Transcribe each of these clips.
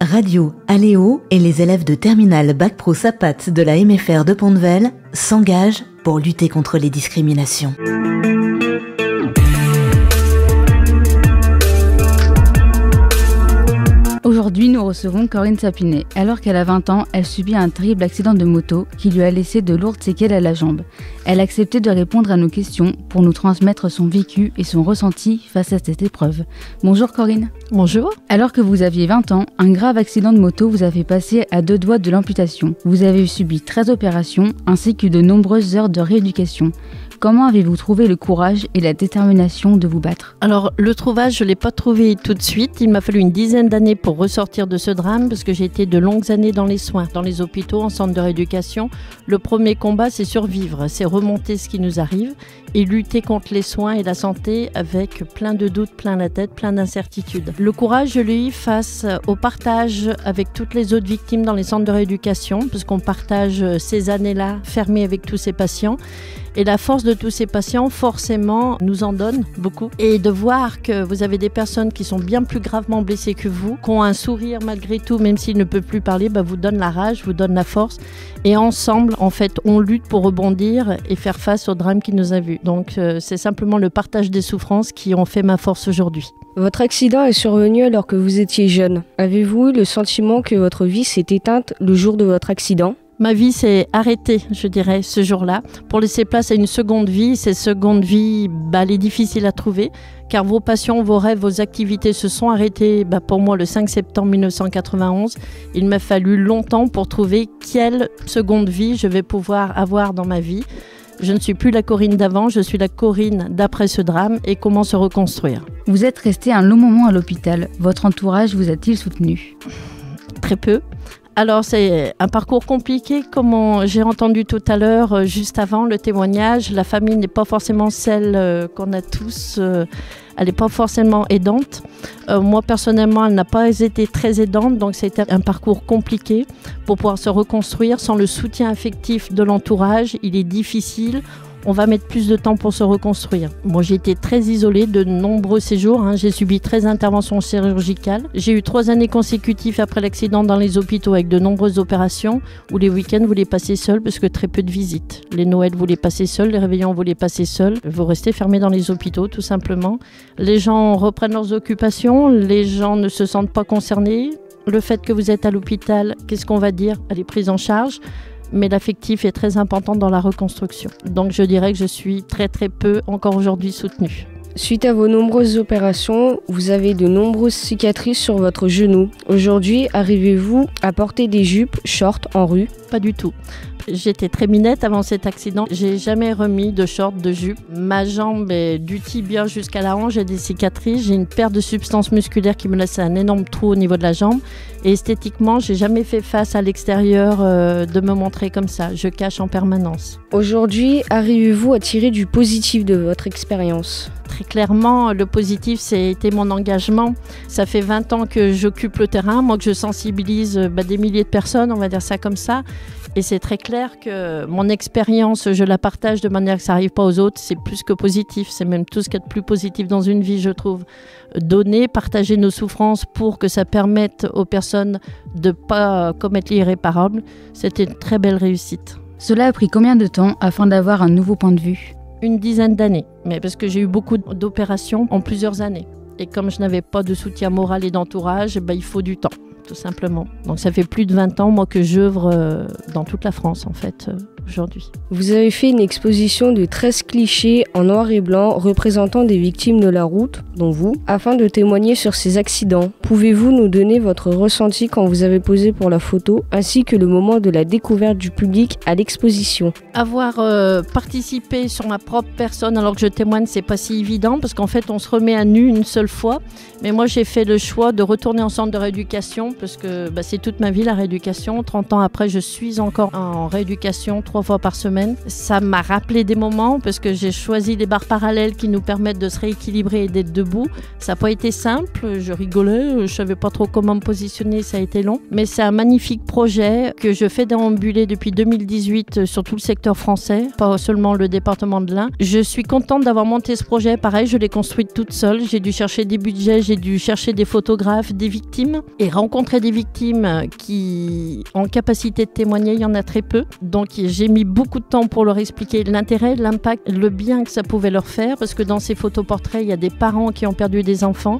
Radio Aléo et les élèves de terminale Bac Pro Sapat de la MFR de Pont-de-Vel s'engagent pour lutter contre les discriminations. Aujourd'hui, nous recevons Corinne Sapinet. Alors qu'elle a 20 ans, elle subit un terrible accident de moto qui lui a laissé de lourdes séquelles à la jambe. Elle a accepté de répondre à nos questions pour nous transmettre son vécu et son ressenti face à cette épreuve. Bonjour Corinne. Bonjour. Alors que vous aviez 20 ans, un grave accident de moto vous a fait passer à 2 doigts de l'amputation. Vous avez subi 13 opérations ainsi que de nombreuses heures de rééducation. Comment avez-vous trouvé le courage et la détermination de vous battre ? Alors, le trouvage, je ne l'ai pas trouvé tout de suite. Il m'a fallu une dizaine d'années pour ressortir de ce drame parce que j'ai été de longues années dans les soins, dans les hôpitaux, en centre de rééducation. Le premier combat, c'est survivre, c'est remonter ce qui nous arrive et lutter contre les soins et la santé avec plein de doutes, plein la tête, plein d'incertitudes. Le courage, je l'ai eu face au partage avec toutes les autres victimes dans les centres de rééducation parce qu'on partage ces années-là fermées avec tous ces patients. Et la force de tous ces patients, forcément, nous en donne beaucoup. Et de voir que vous avez des personnes qui sont bien plus gravement blessées que vous, qui ont un sourire malgré tout, même s'ils ne peuvent plus parler, vous donne la rage, vous donne la force. Et ensemble, en fait, on lutte pour rebondir et faire face au drame qui nous a vus. Donc, c'est simplement le partage des souffrances qui ont fait ma force aujourd'hui. Votre accident est survenu alors que vous étiez jeune. Avez-vous eu le sentiment que votre vie s'est éteinte le jour de votre accident ? Ma vie s'est arrêtée, je dirais, ce jour-là, pour laisser place à une seconde vie. Cette seconde vie, elle est difficile à trouver, car vos passions, vos rêves, vos activités se sont arrêtées pour moi le 5 septembre 1991. Il m'a fallu longtemps pour trouver quelle seconde vie je vais pouvoir avoir dans ma vie. Je ne suis plus la Corinne d'avant, je suis la Corinne d'après ce drame et comment se reconstruire. Vous êtes restée un long moment à l'hôpital. Votre entourage vous a-t-il soutenu ? Très peu. Alors c'est un parcours compliqué, comme j'ai entendu tout à l'heure, juste avant le témoignage. La famille n'est pas forcément celle qu'on a tous, elle n'est pas forcément aidante. Moi personnellement, elle n'a pas été très aidante, donc c'était un parcours compliqué pour pouvoir se reconstruire. Sans le soutien affectif de l'entourage, il est difficile. On va mettre plus de temps pour se reconstruire. Moi, j'ai été très isolée de nombreux séjours. J'ai subi 13 interventions chirurgicales. J'ai eu 3 années consécutives après l'accident dans les hôpitaux avec de nombreuses opérations où les week-ends, vous les passez seuls parce que très peu de visites. Les Noëls, vous les passez seuls. Les réveillons, vous les passez seuls. Vous restez fermés dans les hôpitaux, tout simplement. Les gens reprennent leurs occupations. Les gens ne se sentent pas concernés. Le fait que vous êtes à l'hôpital, qu'est-ce qu'on va dire ? Elle est prise en charge. Mais l'affectif est très important dans la reconstruction. Donc je dirais que je suis très très peu encore aujourd'hui soutenue. Suite à vos nombreuses opérations, vous avez de nombreuses cicatrices sur votre genou. Aujourd'hui, arrivez-vous à porter des jupes shorts en rue ? Pas du tout. J'étais très minette avant cet accident. J'ai jamais remis de short, de jupe. Ma jambe est du tibia jusqu'à la hanche. J'ai des cicatrices. J'ai une perte de substance musculaire qui me laisse un énorme trou au niveau de la jambe. Et esthétiquement, j'ai jamais fait face à l'extérieur de me montrer comme ça. Je cache en permanence. Aujourd'hui, arrivez-vous à tirer du positif de votre expérience ? Très clairement, le positif, c'était mon engagement. Ça fait 20 ans que j'occupe le terrain, moi que je sensibilise des milliers de personnes, on va dire ça comme ça. Et c'est très clair que mon expérience, je la partage de manière que ça n'arrive pas aux autres. C'est plus que positif, c'est même tout ce qu'il y a de plus positif dans une vie, je trouve. Donner, partager nos souffrances pour que ça permette aux personnes de ne pas commettre l'irréparable, c'était une très belle réussite. Cela a pris combien de temps afin d'avoir un nouveau point de vue ? Une dizaine d'années, mais parce que j'ai eu beaucoup d'opérations en plusieurs années. Et comme je n'avais pas de soutien moral et d'entourage, il faut du temps, tout simplement. Donc ça fait plus de 20 ans, moi, que j'œuvre dans toute la France, en fait, aujourd'hui. Vous avez fait une exposition de 13 clichés en noir et blanc représentant des victimes de la route, dont vous, afin de témoigner sur ces accidents. Pouvez-vous nous donner votre ressenti quand vous avez posé pour la photo, ainsi que le moment de la découverte du public à l'exposition ? Avoir participé sur ma propre personne alors que je témoigne, c'est pas si évident parce qu'en fait on se remet à nu une seule fois. Mais moi j'ai fait le choix de retourner en centre de rééducation parce que c'est toute ma vie la rééducation. 30 ans après je suis encore en rééducation, 3 fois par semaine. Ça m'a rappelé des moments parce que j'ai choisi les barres parallèles qui nous permettent de se rééquilibrer et d'être debout. Ça n'a pas été simple, je rigolais, je ne savais pas trop comment me positionner, ça a été long. Mais c'est un magnifique projet que je fais déambuler depuis 2018 sur tout le secteur français, pas seulement le département de l'Ain. Je suis contente d'avoir monté ce projet. Pareil, je l'ai construit toute seule. J'ai dû chercher des budgets, j'ai dû chercher des photographes, des victimes et rencontrer des victimes qui ont capacité de témoigner. Il y en a très peu. Donc j'ai mis beaucoup de temps pour leur expliquer l'intérêt, l'impact, le bien que ça pouvait leur faire parce que dans ces photoportraits, il y a des parents qui ont perdu des enfants.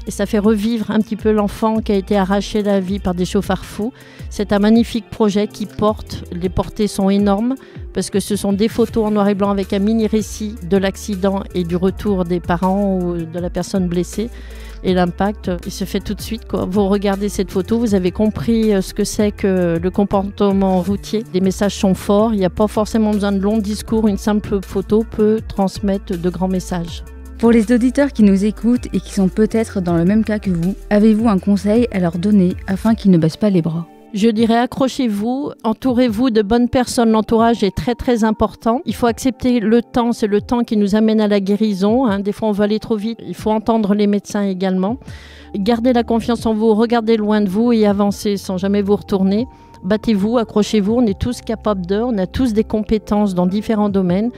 Et ça fait revivre un petit peu l'enfant qui a été arraché de la vie par des chauffards fous. C'est un magnifique projet qui porte. Les portées sont énormes parce que ce sont des photos en noir et blanc avec un mini-récit de l'accident et du retour des parents ou de la personne blessée. Et l'impact, il se fait tout de suite, quoi. Vous regardez cette photo, vous avez compris ce que c'est que le comportement routier. Les messages sont forts, il n'y a pas forcément besoin de longs discours. Une simple photo peut transmettre de grands messages. Pour les auditeurs qui nous écoutent et qui sont peut-être dans le même cas que vous, avez-vous un conseil à leur donner afin qu'ils ne baissent pas les bras ? Je dirais accrochez-vous, entourez-vous de bonnes personnes. L'entourage est très très important. Il faut accepter le temps, c'est le temps qui nous amène à la guérison. Des fois on va aller trop vite, il faut entendre les médecins également. Gardez la confiance en vous, regardez loin de vous et avancez sans jamais vous retourner. Battez-vous, accrochez-vous, on est tous capables on a tous des compétences dans différents domaines.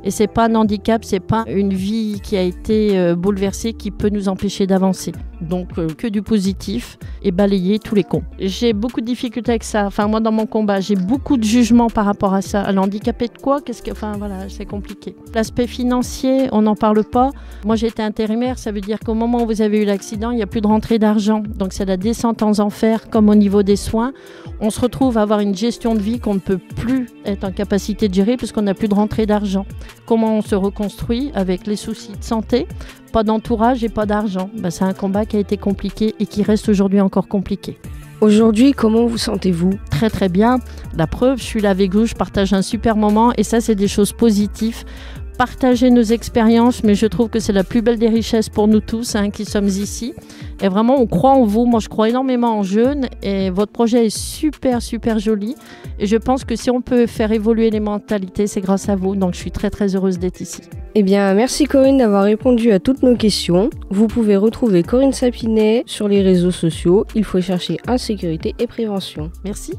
Et c'est pas un handicap, c'est pas une vie qui a été bouleversée qui peut nous empêcher d'avancer. Donc que du positif et balayer tous les cons. J'ai beaucoup de difficultés avec ça. Enfin moi dans mon combat, j'ai beaucoup de jugements par rapport à ça. Alors handicapé de quoi ? Enfin voilà, c'est compliqué. L'aspect financier, on n'en parle pas. Moi j'ai été intérimaire, ça veut dire qu'au moment où vous avez eu l'accident, il n'y a plus de rentrée d'argent. Donc c'est la descente en enfer comme au niveau des soins. On se retrouve à avoir une gestion de vie qu'on ne peut plus être en capacité de gérer puisqu'on n'a plus de rentrée d'argent. Comment on se reconstruit avec les soucis de santé, pas d'entourage et pas d'argent. C'est un combat qui a été compliqué et qui reste aujourd'hui encore compliqué. Aujourd'hui, comment vous sentez-vous ? Très très bien. La preuve, je suis là avec vous, je partage un super moment et ça c'est des choses positives. Partager nos expériences, mais je trouve que c'est la plus belle des richesses pour nous tous qui sommes ici. Et vraiment, on croit en vous. Moi, je crois énormément en jeunes et votre projet est super, super joli. Et je pense que si on peut faire évoluer les mentalités, c'est grâce à vous. Donc, je suis très, très heureuse d'être ici. Eh bien, merci Corinne d'avoir répondu à toutes nos questions. Vous pouvez retrouver Corinne Sapinet sur les réseaux sociaux. Il faut chercher insécurité et prévention. Merci.